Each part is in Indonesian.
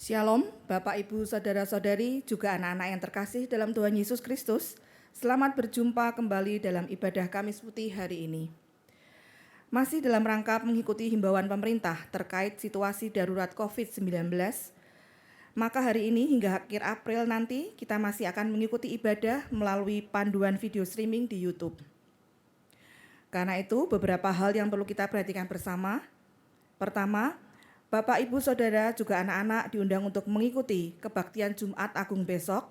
Shalom, Bapak, Ibu, Saudara-saudari, juga anak-anak yang terkasih dalam Tuhan Yesus Kristus. Selamat berjumpa kembali dalam ibadah Kamis Putih hari ini. Masih dalam rangka mengikuti himbauan pemerintah terkait situasi darurat COVID-19, maka hari ini hingga akhir April nanti kita masih akan mengikuti ibadah melalui panduan video streaming di YouTube. Karena itu, beberapa hal yang perlu kita perhatikan bersama. Pertama, Bapak, Ibu, Saudara, juga anak-anak diundang untuk mengikuti kebaktian Jumat Agung besok,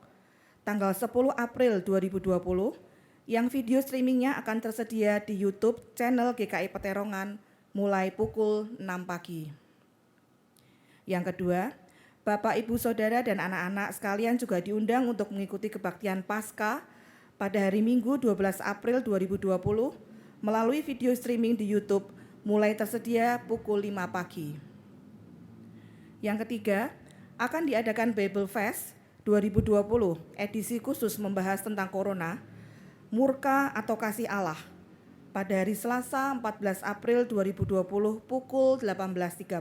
tanggal 10 April 2020, yang video streamingnya akan tersedia di YouTube channel GKI Peterongan mulai pukul 6 pagi. Yang kedua, Bapak, Ibu, Saudara, dan anak-anak sekalian juga diundang untuk mengikuti kebaktian Paskah pada hari Minggu 12 April 2020 melalui video streaming di YouTube mulai tersedia pukul 5 pagi. Yang ketiga, akan diadakan Bible Fest 2020, edisi khusus membahas tentang Corona, Murka atau Kasih Allah, pada hari Selasa 14 April 2020 pukul 18.30.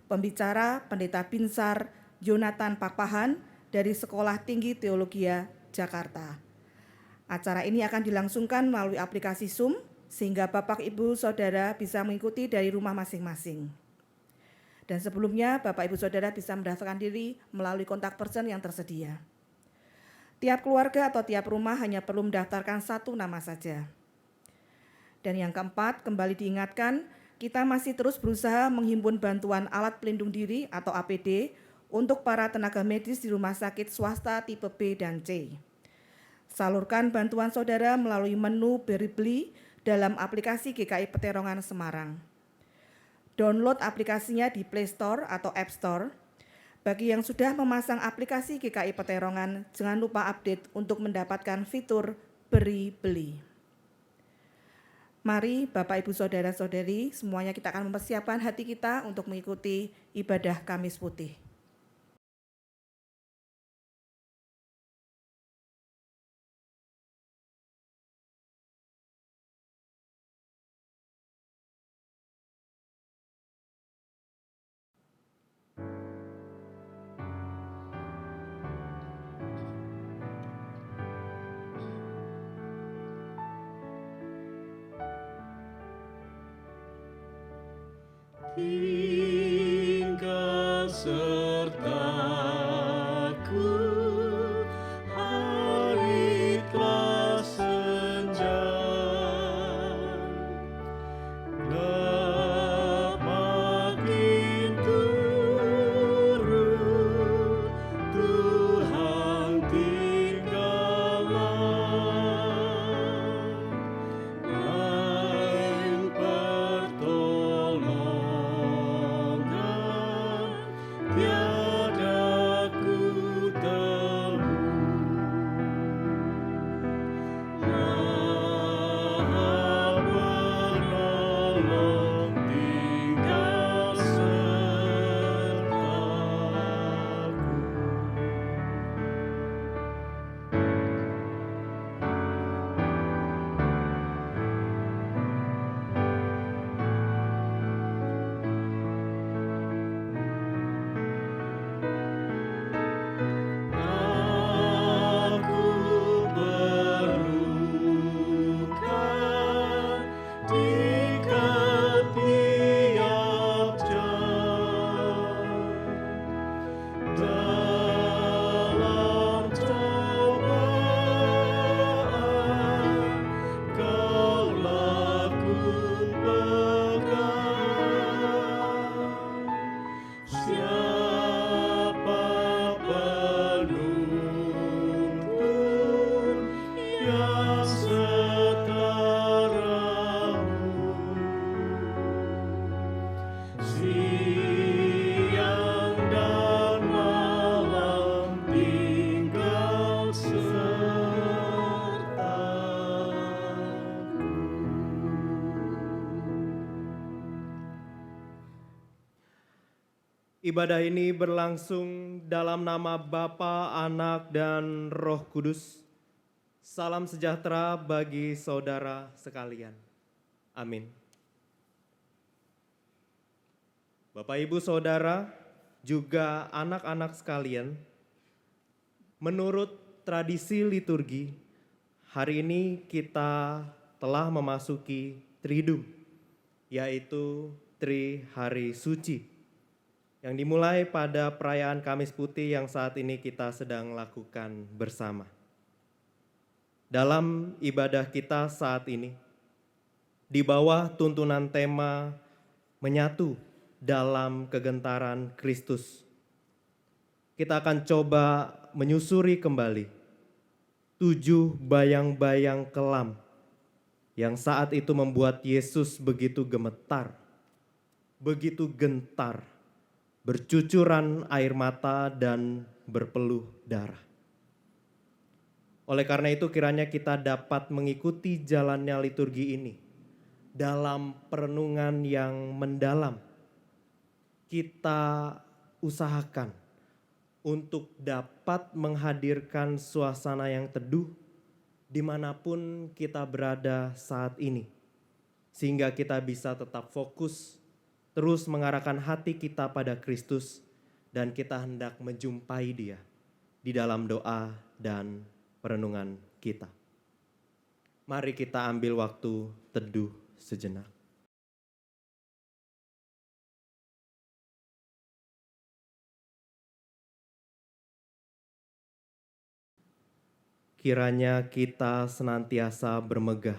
Pembicara Pendeta Binsar Jonathan Pakpahan dari Sekolah Tinggi Teologia Jakarta. Acara ini akan dilangsungkan melalui aplikasi Zoom, sehingga Bapak, Ibu, Saudara bisa mengikuti dari rumah masing-masing. Dan sebelumnya, Bapak, Ibu, Saudara bisa mendaftarkan diri melalui kontak person yang tersedia. Tiap keluarga atau tiap rumah hanya perlu mendaftarkan satu nama saja. Dan yang keempat, kembali diingatkan, kita masih terus berusaha menghimpun bantuan alat pelindung diri atau APD untuk para tenaga medis di rumah sakit swasta tipe B dan C. Salurkan bantuan saudara melalui menu beri-beli dalam aplikasi GKI Peterongan Semarang. Download aplikasinya di Play Store atau App Store. Bagi yang sudah memasang aplikasi GKI Peterongan, jangan lupa update untuk mendapatkan fitur beri-beli. Mari Bapak, Ibu, Saudara-saudari, semuanya kita akan mempersiapkan hati kita untuk mengikuti ibadah Kamis Putih. Tinggal sertaku, hari telah senja, gelap makin turun, Tuhan tinggallah, lain pertolongan tiada ku temu. Maha penolong tinggal sertaku. Aku berluka di ketiak jam, dalam cobaan Kaulah ku pegang. Siapa penuntun yang setaramu, siang dan malam tinggal sertaku. Ibadah ini berlangsung dalam nama Bapa, Anak, dan Roh Kudus. Salam sejahtera bagi saudara sekalian. Amin. Bapak, Ibu, Saudara, juga anak-anak sekalian, menurut tradisi liturgi, hari ini kita telah memasuki Triduum, yaitu Tri Hari Suci, yang dimulai pada perayaan Kamis Putih yang saat ini kita sedang lakukan bersama. Dalam ibadah kita saat ini, di bawah tuntunan tema menyatu dalam kegentaran Kristus, kita akan coba menyusuri kembali 7 bayang-bayang kelam yang saat itu membuat Yesus begitu gemetar, begitu gentar, bercucuran air mata dan berpeluh darah. Oleh karena itu kiranya kita dapat mengikuti jalannya liturgi ini dalam perenungan yang mendalam. Kita usahakan untuk dapat menghadirkan suasana yang teduh dimanapun kita berada saat ini, sehingga kita bisa tetap fokus, terus mengarahkan hati kita pada Kristus, dan kita hendak menjumpai Dia di dalam doa dan perenungan kita. Mari kita ambil waktu teduh sejenak. Kiranya kita senantiasa bermegah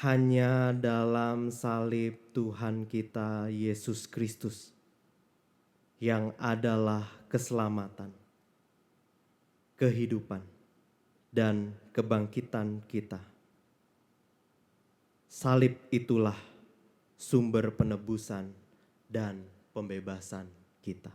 hanya dalam salib Tuhan kita Yesus Kristus, yang adalah keselamatan, kehidupan, dan kebangkitan kita. Salib itulah sumber penebusan dan pembebasan kita.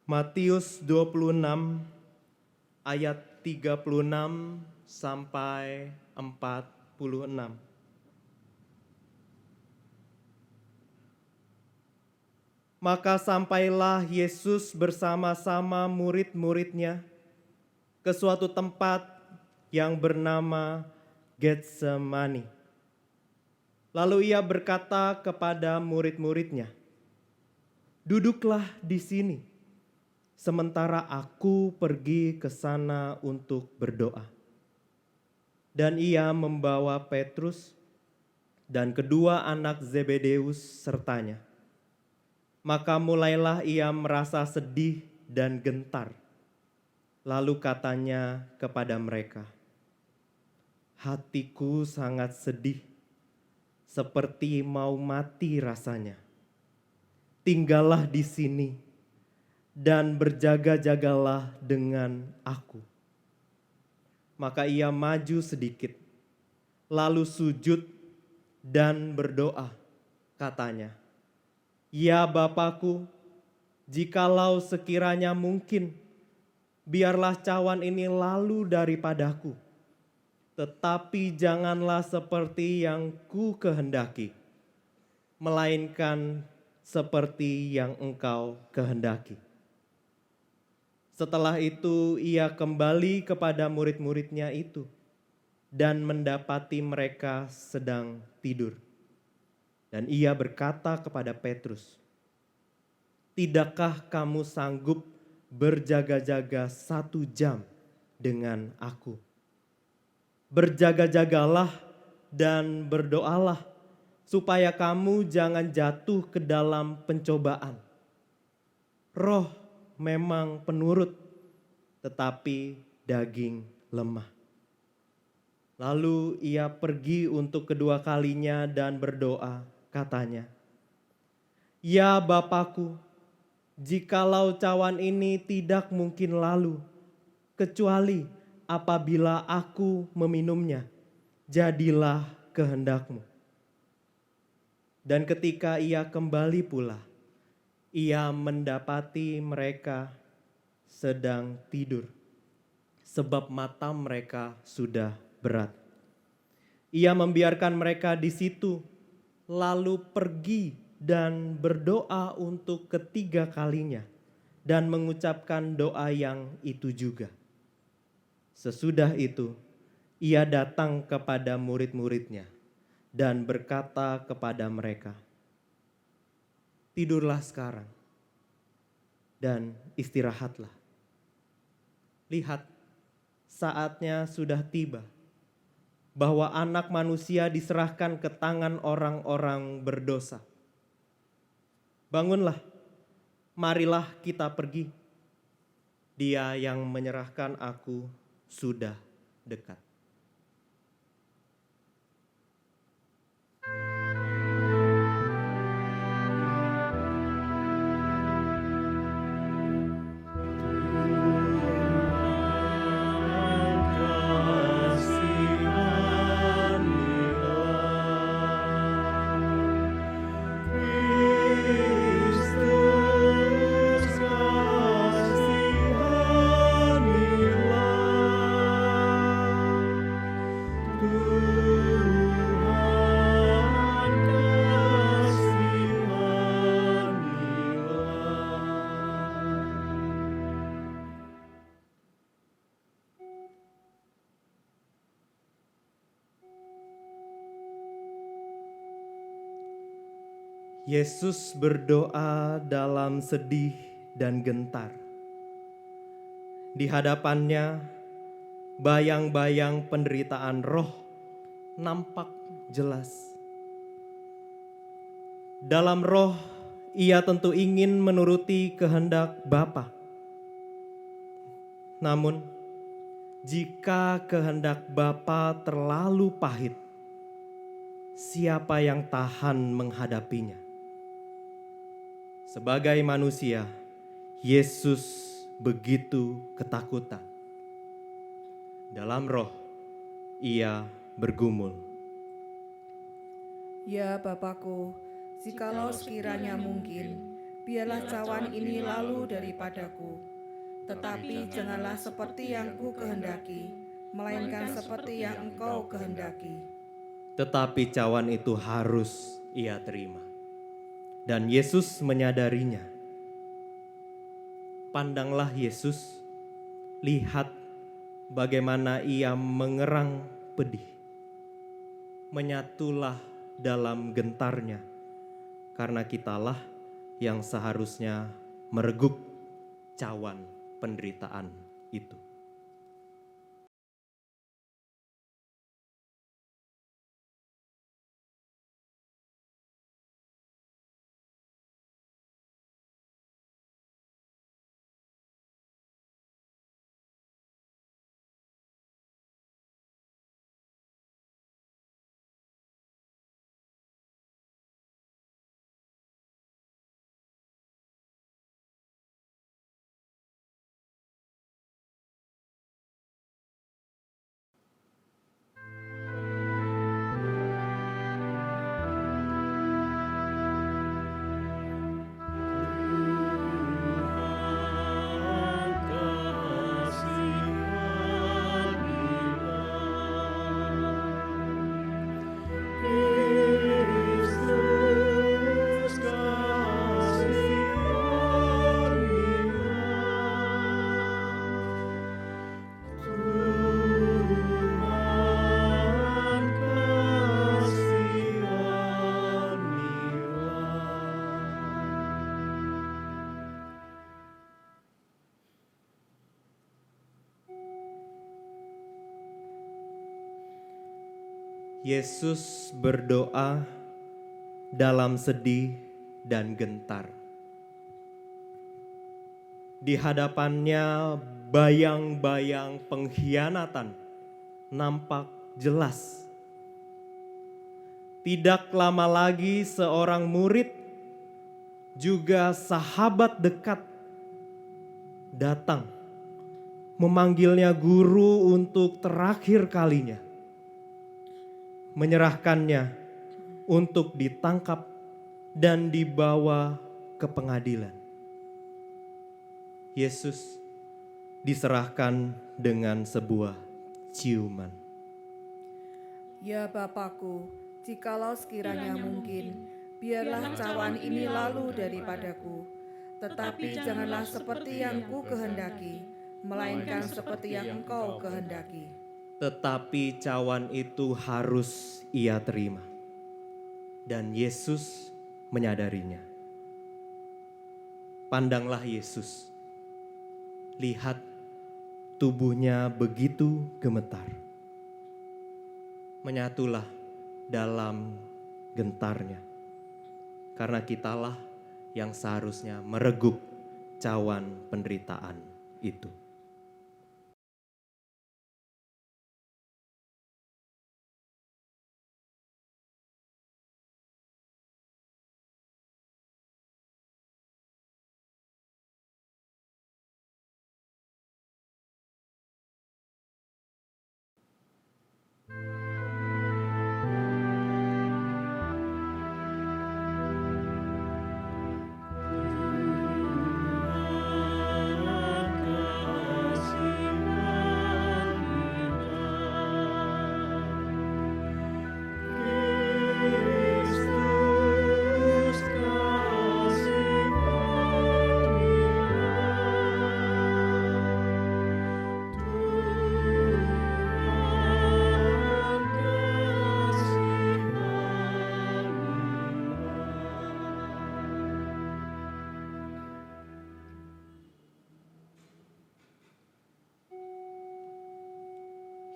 Matius 26 ayat 36 sampai 46. Maka sampailah Yesus bersama-sama murid-muridnya ke suatu tempat yang bernama Getsemani. Lalu ia berkata kepada murid-muridnya, "Duduklah di sini, sementara aku pergi ke sana untuk berdoa." Dan ia membawa Petrus dan kedua anak Zebedeus sertanya. Maka mulailah ia merasa sedih dan gentar. Lalu katanya kepada mereka, "Hatiku sangat sedih, seperti mau mati rasanya. Tinggallah di sini dan berjaga-jagalah dengan aku." Maka ia maju sedikit, lalu sujud dan berdoa, katanya, "Ya Bapakku, jikalau sekiranya mungkin, biarlah cawan ini lalu daripadaku. Tetapi janganlah seperti yang ku kehendaki, melainkan seperti yang Engkau kehendaki." Setelah itu ia kembali kepada murid-muridnya itu dan mendapati mereka sedang tidur. Dan ia berkata kepada Petrus, "Tidakkah kamu sanggup berjaga-jaga 1 jam dengan aku? Berjaga-jagalah dan berdoalah supaya kamu jangan jatuh ke dalam pencobaan. Roh memang penurut, tetapi daging lemah." Lalu ia pergi untuk kedua kalinya dan berdoa, katanya, "Ya Bapakku, jikalau cawan ini tidak mungkin lalu, kecuali apabila aku meminumnya, jadilah kehendak-Mu." Dan ketika ia kembali pula, ia mendapati mereka sedang tidur, sebab mata mereka sudah berat. Ia membiarkan mereka di situ, lalu pergi dan berdoa untuk ketiga kalinya, dan mengucapkan doa yang itu juga. Sesudah itu, ia datang kepada murid-muridnya dan berkata kepada mereka, "Tidurlah sekarang dan istirahatlah. Lihat, saatnya sudah tiba bahwa Anak Manusia diserahkan ke tangan orang-orang berdosa. Bangunlah, marilah kita pergi. Dia yang menyerahkan aku sudah dekat." Yesus berdoa dalam sedih dan gentar. Di hadapannya, bayang-bayang penderitaan roh nampak jelas. Dalam roh, ia tentu ingin menuruti kehendak Bapa. Namun, jika kehendak Bapa terlalu pahit, siapa yang tahan menghadapinya? Sebagai manusia, Yesus begitu ketakutan. Dalam roh, ia bergumul, Ya Bapakku, jikalau sekiranya mungkin, biarlah cawan ini lalu daripadaku. Tetapi janganlah seperti yang ku kehendaki, melainkan seperti yang Engkau kehendaki. tetapi cawan itu harus ia terima. Dan Yesus menyadarinya. Pandanglah Yesus, lihat bagaimana ia mengerang pedih. Menyatulah dalam gentarnya, karena kitalah yang seharusnya mereguk cawan penderitaan itu. Yesus berdoa dalam sedih dan gentar. Di hadapannya bayang-bayang pengkhianatan nampak jelas. Tidak lama lagi seorang murid, juga sahabat dekat, datang memanggilnya guru untuk terakhir kalinya, menyerahkannya untuk ditangkap dan dibawa ke pengadilan. Yesus diserahkan dengan sebuah ciuman. Ya Bapakku, jikalau sekiranya mungkin, biarlah cawan ini lalu daripadaku. Tetapi janganlah seperti yang ku kehendaki, melainkan seperti yang Engkau kehendaki. Tetapi cawan itu harus ia terima. Dan Yesus menyadarinya. Pandanglah Yesus. Lihat, tubuhnya begitu gemetar. Menyatulah dalam gentarnya. Karena kitalah yang seharusnya meregup cawan penderitaan itu.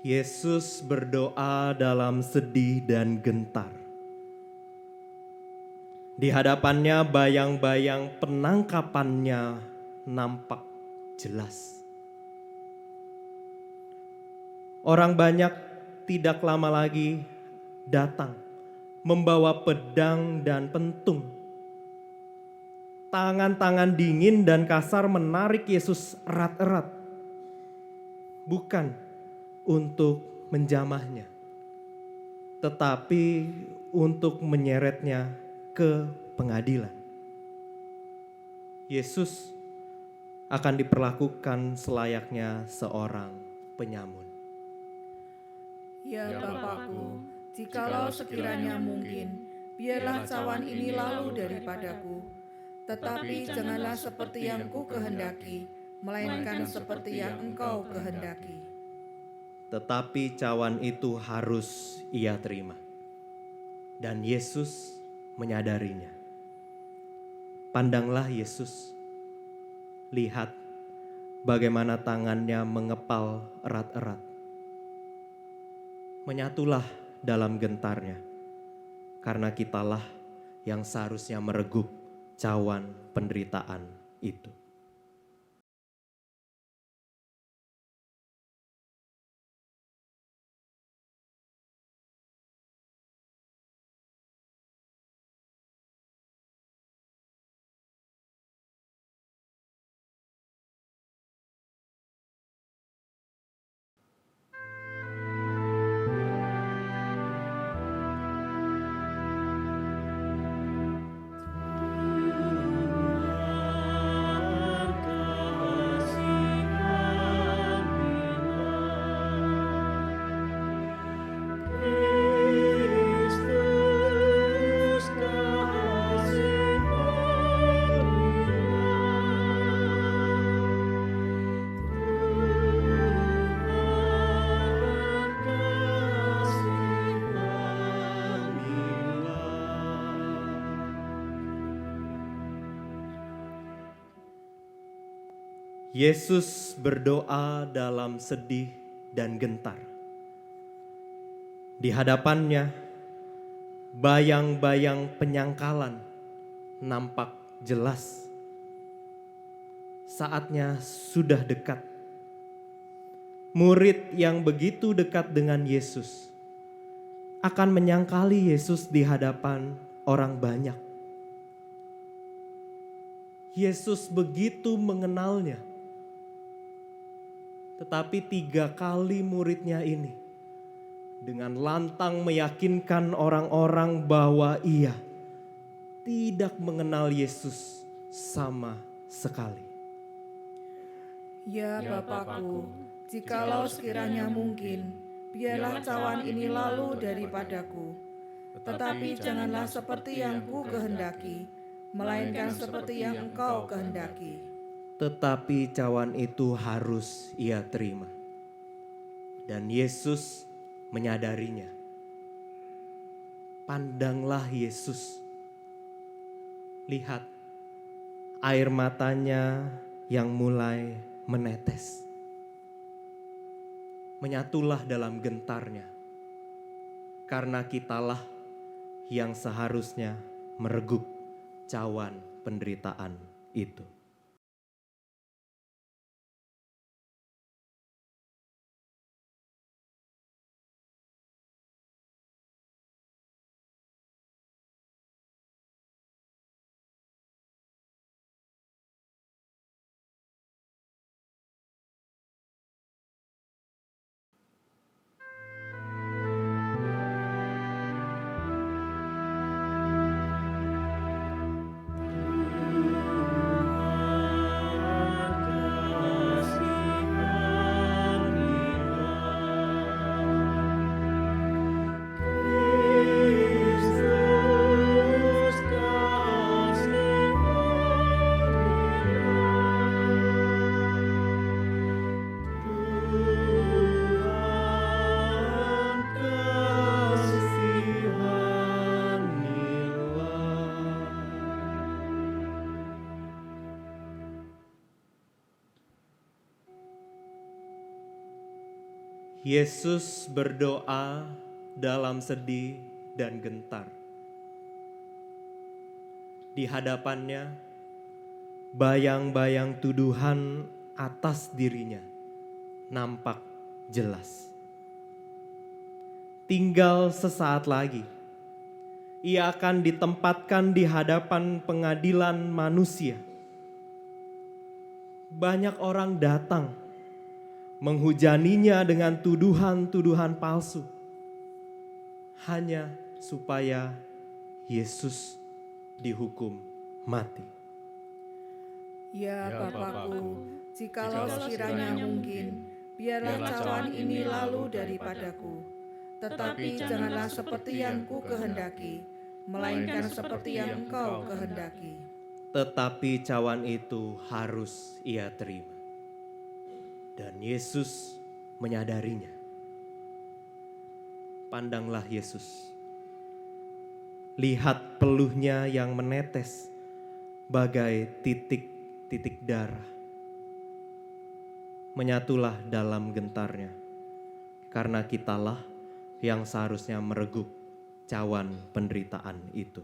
Yesus berdoa dalam sedih dan gentar. Di hadapannya bayang-bayang penangkapannya nampak jelas. Orang banyak tidak lama lagi datang membawa pedang dan pentung. Tangan-tangan dingin dan kasar menarik Yesus erat-erat. Bukan untuk menjamahnya, tetapi untuk menyeretnya ke pengadilan. Yesus akan diperlakukan selayaknya seorang penyamun. Ya Bapakku, jikalau sekiranya mungkin, biarlah cawan ini lalu daripadaku. Tetapi janganlah seperti yang ku kehendaki, melainkan seperti yang Engkau kehendaki. Tetapi cawan itu harus ia terima. Dan Yesus menyadarinya. Pandanglah Yesus. Lihat bagaimana tangannya mengepal erat-erat. Menyatulah dalam gentarnya. Karena kitalah yang seharusnya meregup cawan penderitaan itu. Yesus berdoa dalam sedih dan gentar. Di hadapannya, bayang-bayang penyangkalan nampak jelas. Saatnya sudah dekat. Murid yang begitu dekat dengan Yesus akan menyangkali Yesus di hadapan orang banyak. Yesus begitu mengenalnya. Tetapi 3 kali muridnya ini dengan lantang meyakinkan orang-orang bahwa ia tidak mengenal Yesus sama sekali. Ya Bapakku, jikalau sekiranya mungkin, biarlah cawan ini lalu daripadaku. Tetapi janganlah seperti yang ku kehendaki, melainkan seperti yang Engkau kehendaki. Tetapi cawan itu harus ia terima. Dan Yesus menyadarinya. Pandanglah Yesus. Lihat air matanya yang mulai menetes. Menyatulah dalam gentarnya. Karena kitalah yang seharusnya mereguk cawan penderitaan itu. Yesus berdoa dalam sedih dan gentar. Di hadapannya, bayang-bayang tuduhan atas dirinya nampak jelas. Tinggal sesaat lagi, ia akan ditempatkan di hadapan pengadilan manusia. Banyak orang datang menghujaninya dengan tuduhan-tuduhan palsu, hanya supaya Yesus dihukum mati. Ya Bapakku, jikalau sekiranya mungkin, biarlah cawan ini lalu daripadaku. Tetapi janganlah seperti yang ku kehendaki, melainkan seperti yang Engkau kehendaki. Tetapi cawan itu harus ia terima. Dan Yesus menyadarinya. Pandanglah Yesus. Lihat peluhnya yang menetes bagai titik-titik darah. Menyatulah dalam gentarnya. Karena kitalah yang seharusnya mereguk cawan penderitaan itu.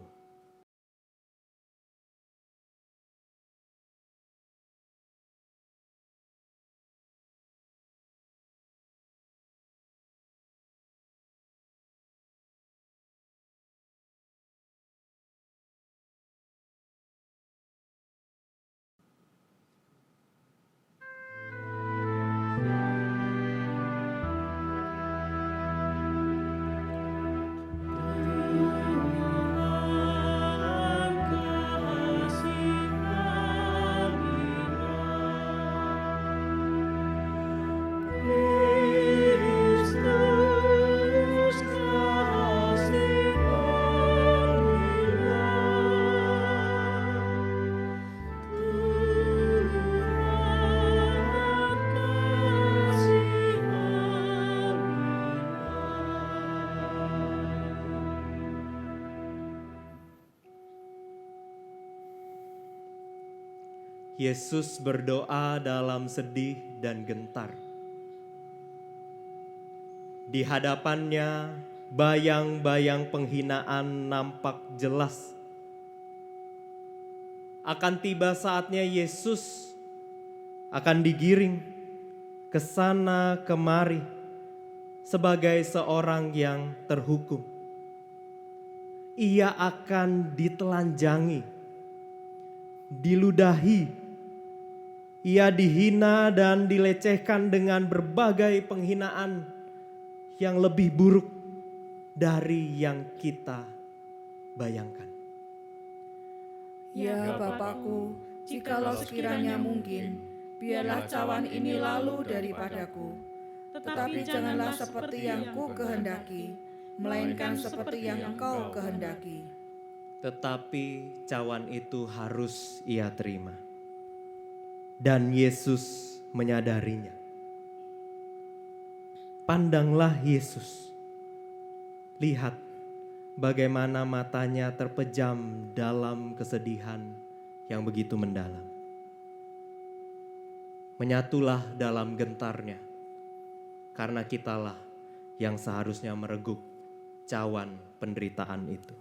Yesus berdoa dalam sedih dan gentar. Di hadapannya bayang-bayang penghinaan nampak jelas. Akan tiba saatnya Yesus akan digiring ke sana kemari sebagai seorang yang terhukum. Ia akan ditelanjangi, diludahi, ia dihina dan dilecehkan dengan berbagai penghinaan yang lebih buruk dari yang kita bayangkan. Ya Bapakku, jikalau sekiranya mungkin, biarlah cawan ini lalu daripadaku. Tetapi janganlah seperti yang ku kehendaki, melainkan seperti yang Engkau kehendaki. Tetapi cawan itu harus ia terima. Dan Yesus menyadarinya. Pandanglah Yesus. Lihat bagaimana matanya terpejam dalam kesedihan yang begitu mendalam. Menyatulah dalam gentarnya, karena kitalah yang seharusnya mereguk cawan penderitaan itu.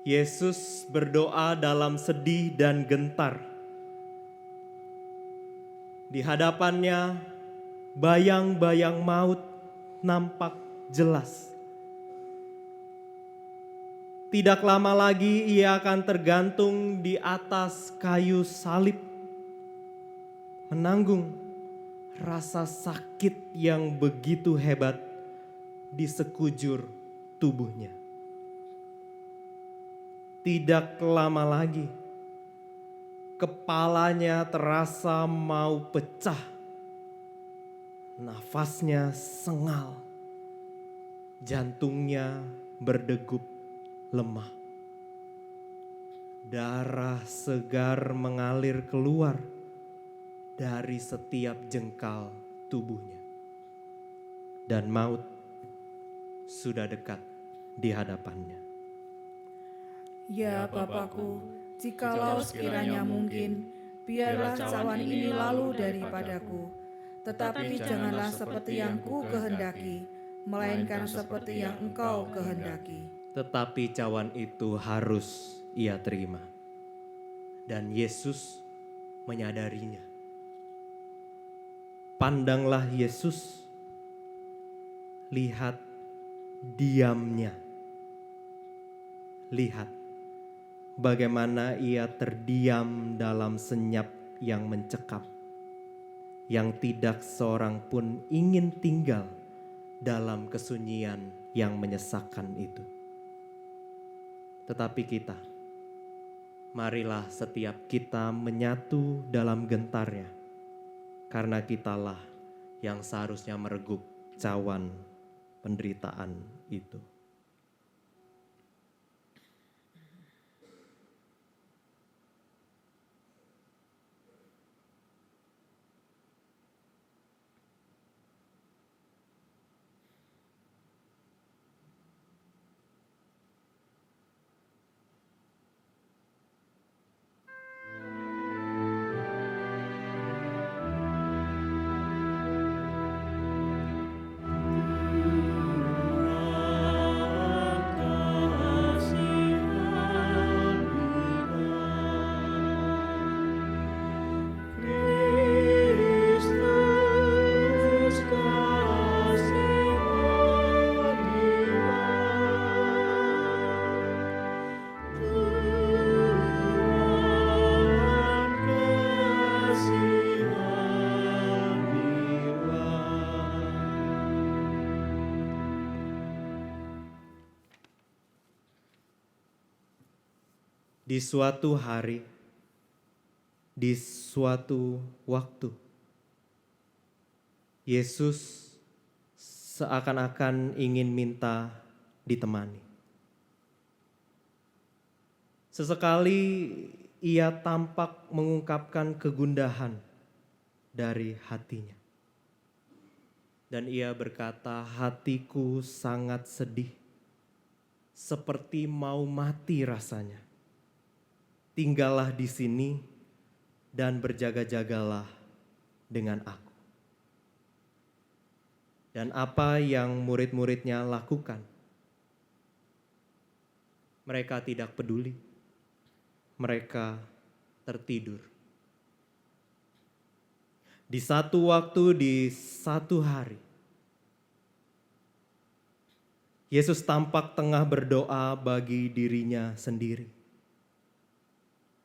Yesus berdoa dalam sedih dan gentar. Di hadapannya bayang-bayang maut nampak jelas. Tidak lama lagi ia akan tergantung di atas kayu salib, menanggung rasa sakit yang begitu hebat di sekujur tubuhnya. Tidak lama lagi, kepalanya terasa mau pecah, nafasnya sengal, jantungnya berdegup lemah. Darah segar mengalir keluar dari setiap jengkal tubuhnya. Dan maut sudah dekat di hadapannya. Ya Bapakku, jikalau sekiranya mungkin, biarlah cawan ini lalu daripadaku. Tetapi janganlah seperti yang ku kehendaki, melainkan seperti yang Engkau kehendaki. Tetapi cawan itu harus ia terima. Dan Yesus menyadarinya. Pandanglah Yesus, lihat diamnya. Lihat bagaimana ia terdiam dalam senyap yang mencekam, yang tidak seorang pun ingin tinggal dalam kesunyian yang menyesakkan itu. Tetapi kita, marilah setiap kita menyatu dalam gentarnya, karena kitalah yang seharusnya mereguk cawan penderitaan itu. Di suatu hari, di suatu waktu, Yesus seakan-akan ingin minta ditemani. Sesekali ia tampak mengungkapkan kegundahan dari hatinya. Dan ia berkata, hatiku sangat sedih, seperti mau mati rasanya. Tinggallah di sini dan berjaga-jagalah dengan aku. Dan apa yang murid-muridnya lakukan? Mereka tidak peduli. Mereka tertidur. Di satu waktu, di satu hari, Yesus tampak tengah berdoa bagi dirinya sendiri.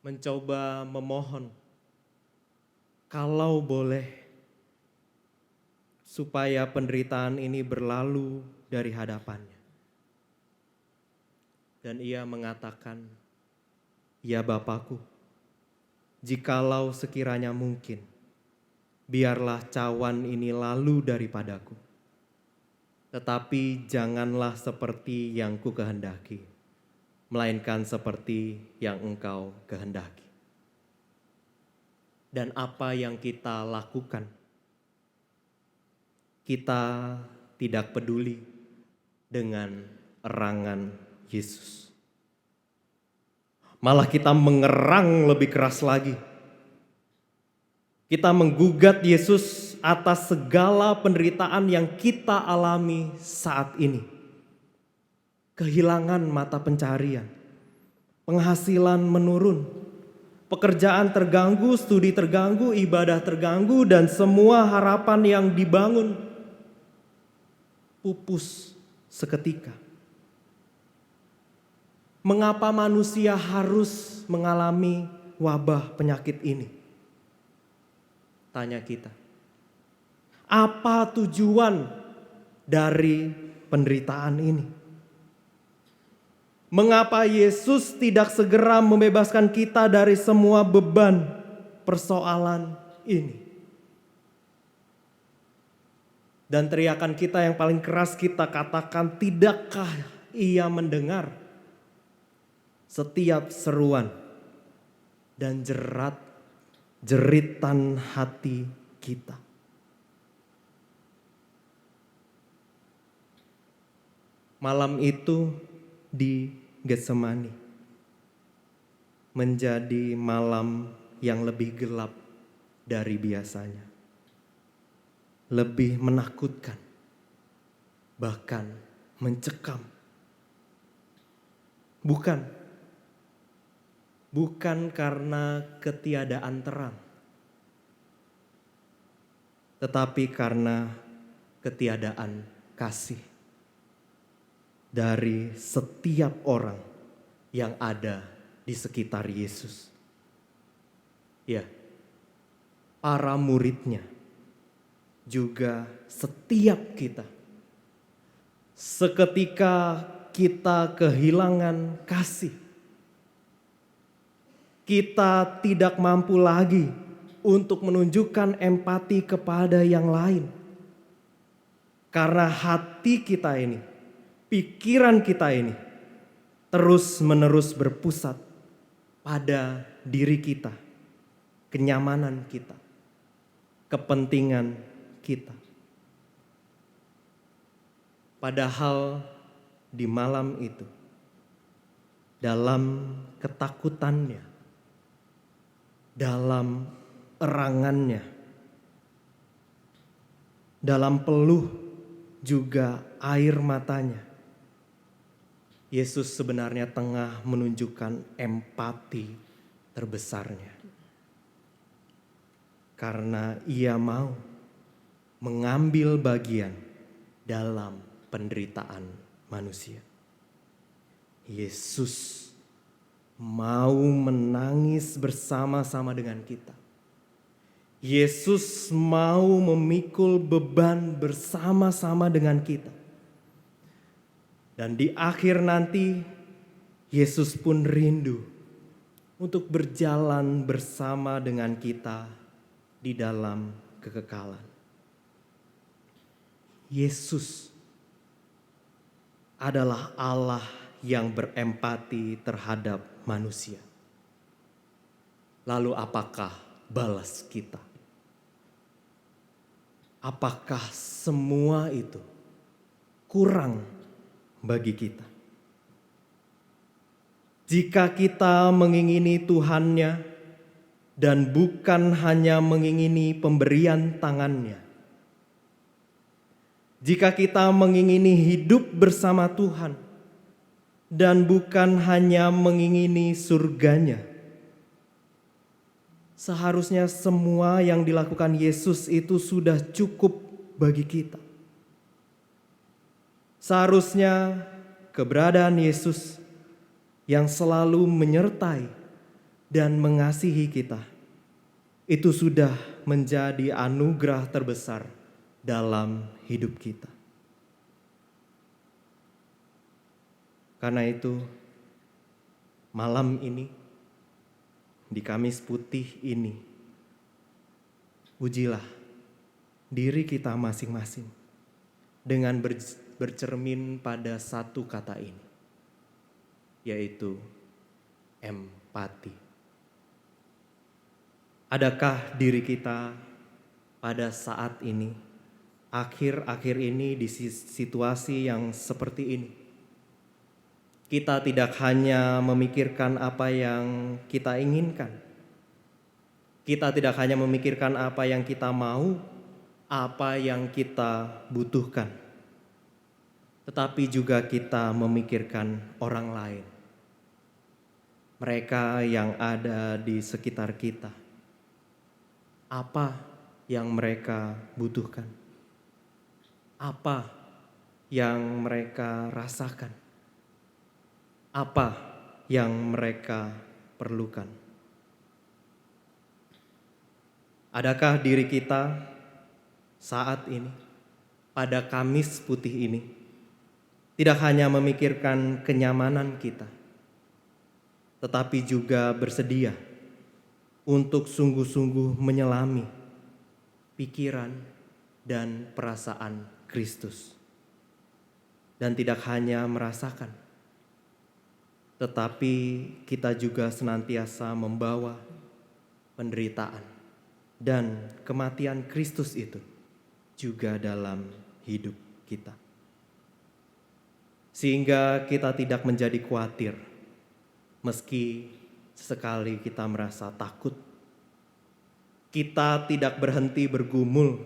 Mencoba memohon, kalau boleh, supaya penderitaan ini berlalu dari hadapannya. Dan ia mengatakan, ya Bapakku, jikalau sekiranya mungkin, biarlah cawan ini lalu daripadaku. Tetapi janganlah seperti yang ku kehendaki, melainkan seperti yang Engkau kehendaki. Dan apa yang kita lakukan? Kita tidak peduli dengan erangan Yesus. Malah kita mengerang lebih keras lagi. Kita menggugat Yesus atas segala penderitaan yang kita alami saat ini. Kehilangan mata pencarian, penghasilan menurun, pekerjaan terganggu, studi terganggu, ibadah terganggu, dan semua harapan yang dibangun pupus seketika. Mengapa manusia harus mengalami wabah penyakit ini? Tanya kita. Apa tujuan dari penderitaan ini? Mengapa Yesus tidak segera membebaskan kita dari semua beban persoalan ini? Dan teriakan kita yang paling keras kita katakan, tidakkah Ia mendengar setiap seruan dan jeritan hati kita? Malam itu di Getsemani menjadi malam yang lebih gelap dari biasanya. Lebih menakutkan, bahkan mencekam. Bukan karena ketiadaan terang, tetapi karena ketiadaan kasih dari setiap orang yang ada di sekitar Yesus. Ya, para muridnya, juga setiap kita. Seketika kita kehilangan kasih, kita tidak mampu lagi untuk menunjukkan empati kepada yang lain. Karena hati kita ini, pikiran kita ini terus-menerus berpusat pada diri kita, kenyamanan kita, kepentingan kita. Padahal di malam itu, dalam ketakutannya, dalam erangannya, dalam peluh juga air matanya, Yesus sebenarnya tengah menunjukkan empati terbesarnya. Karena Ia mau mengambil bagian dalam penderitaan manusia. Yesus mau menangis bersama-sama dengan kita. Yesus mau memikul beban bersama-sama dengan kita. Dan di akhir nanti, Yesus pun rindu untuk berjalan bersama dengan kita di dalam kekekalan. Yesus adalah Allah yang berempati terhadap manusia. Lalu apakah balas kita? Apakah semua itu kurang bagi kita? Jika kita mengingini Tuhannya dan bukan hanya mengingini pemberian tangannya, jika kita mengingini hidup bersama Tuhan dan bukan hanya mengingini surganya, seharusnya semua yang dilakukan Yesus itu sudah cukup bagi kita. Seharusnya keberadaan Yesus yang selalu menyertai dan mengasihi kita itu sudah menjadi anugerah terbesar dalam hidup kita. Karena itu, malam ini, di Kamis Putih ini, ujilah diri kita masing-masing dengan bercermin pada satu kata ini, yaitu empati. Adakah diri kita pada saat ini, akhir-akhir ini di situasi yang seperti ini, kita tidak hanya memikirkan apa yang kita inginkan. Kita tidak hanya memikirkan apa yang kita mau, apa yang kita butuhkan. Tetapi juga kita memikirkan orang lain. Mereka yang ada di sekitar kita. Apa yang mereka butuhkan? Apa yang mereka rasakan? Apa yang mereka perlukan? Adakah diri kita saat ini, pada Kamis Putih ini, tidak hanya memikirkan kenyamanan kita, tetapi juga bersedia untuk sungguh-sungguh menyelami pikiran dan perasaan Kristus, dan tidak hanya merasakan, tetapi kita juga senantiasa membawa penderitaan dan kematian Kristus itu juga dalam hidup kita. Sehingga kita tidak menjadi khawatir meski sesekali kita merasa takut. Kita tidak berhenti bergumul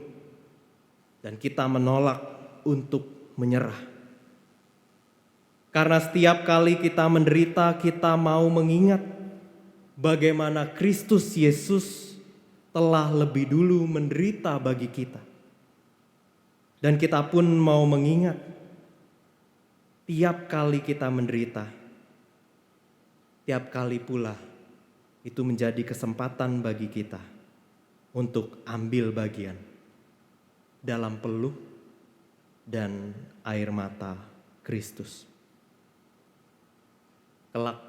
dan kita menolak untuk menyerah. Karena setiap kali kita menderita, kita mau mengingat bagaimana Kristus Yesus telah lebih dulu menderita bagi kita. Dan kita pun mau mengingat, tiap kali kita menderita, tiap kali pula itu menjadi kesempatan bagi kita untuk ambil bagian dalam peluh dan air mata Kristus. Kelak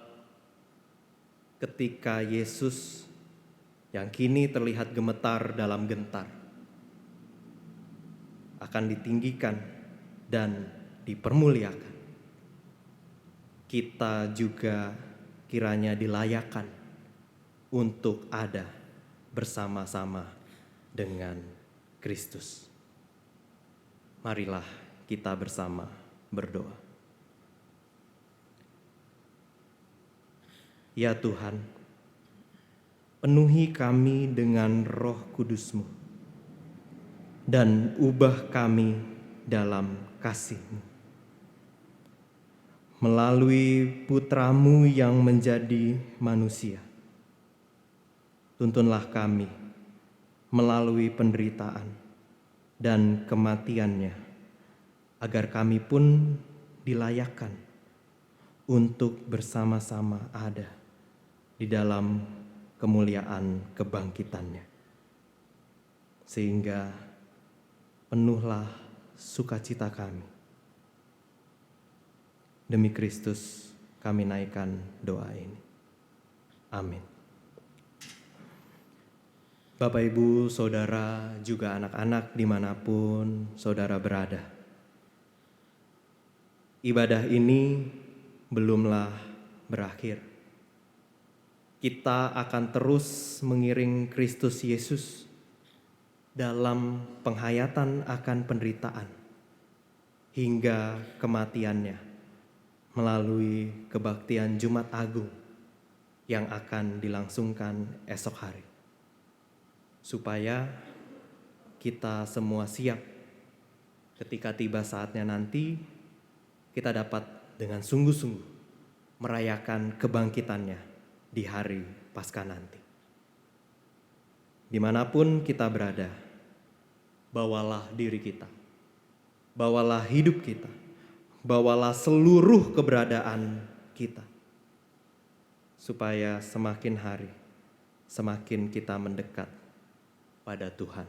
ketika Yesus yang kini terlihat gemetar dalam gentar akan ditinggikan dan dipermuliakan, kita juga kiranya dilayakkan untuk ada bersama-sama dengan Kristus. Marilah kita bersama berdoa. Ya Tuhan, penuhi kami dengan Roh Kudus-Mu dan ubah kami dalam kasih-Mu. Melalui Putra-Mu yang menjadi manusia, tuntunlah kami melalui penderitaan dan kematiannya, agar kami pun dilayakkan untuk bersama-sama ada di dalam kemuliaan kebangkitannya. Sehingga penuhlah sukacita kami. Demi Kristus kami naikkan doa ini. Amin. Bapak, Ibu, Saudara, juga anak-anak dimanapun saudara berada. Ibadah ini belumlah berakhir. Kita akan terus mengiring Kristus Yesus dalam penghayatan akan penderitaan hingga kematiannya melalui kebaktian Jumat Agung yang akan dilangsungkan esok hari. Supaya kita semua siap ketika tiba saatnya nanti, kita dapat dengan sungguh-sungguh merayakan kebangkitannya di hari Paskah nanti. Dimanapun kita berada, bawalah diri kita, bawalah hidup kita, bawalah seluruh keberadaan kita, supaya semakin hari, semakin kita mendekat pada Tuhan.